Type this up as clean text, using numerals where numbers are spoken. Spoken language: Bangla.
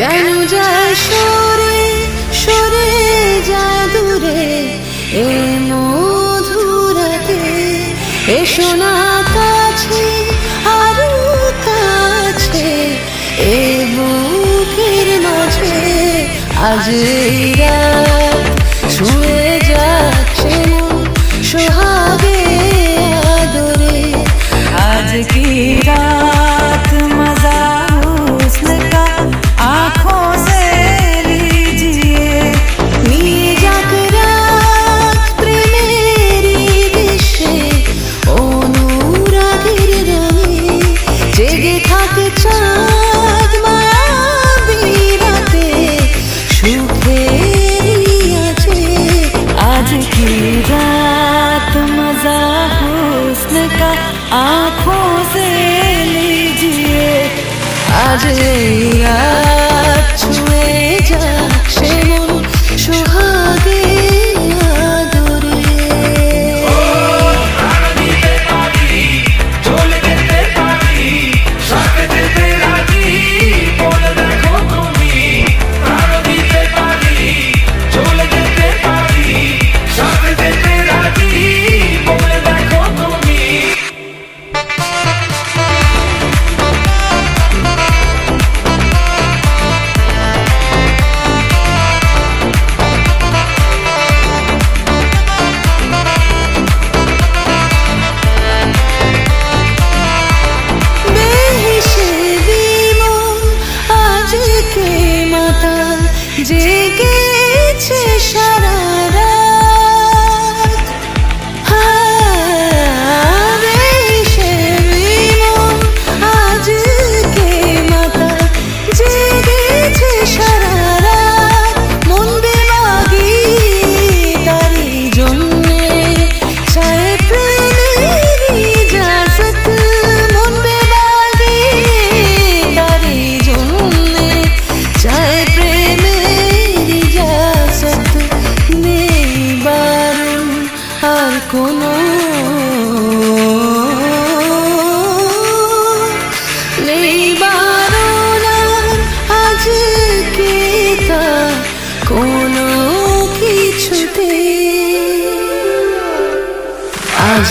কেন যায় সরে সরে যায় দূরে এ মধুরাতে এসো না কাছে আরো কাছে এ বুকের মাঝে আজ এই রাত ছুঁয়ে যাচ্ছে সোহাগে আদরে আজ কি रात मजा हुस्न का आँखों से लीजिए নিয়ে যাক রাত প্রেমেরই দেশে অনুরাগের রঙে জেগে থাক চাঁদ মায়াবী রাতে সুখেরই আছে আজ কি রাত मजा हुस्न का आँखों से लीजिए आज रात छुए যাচ্ছে মন সোহাগে আদরে জেগেছে সারা রাত মন আজকে মাতা জেগেছে সারা রাত মন বেমাগি তারি জন্যে চায় প্রেমের ইজাজত মন বেমাগি তারি জন্যে চায় আর কোনো নেই বারণ আজকে তা কোনো কিছুতে আজ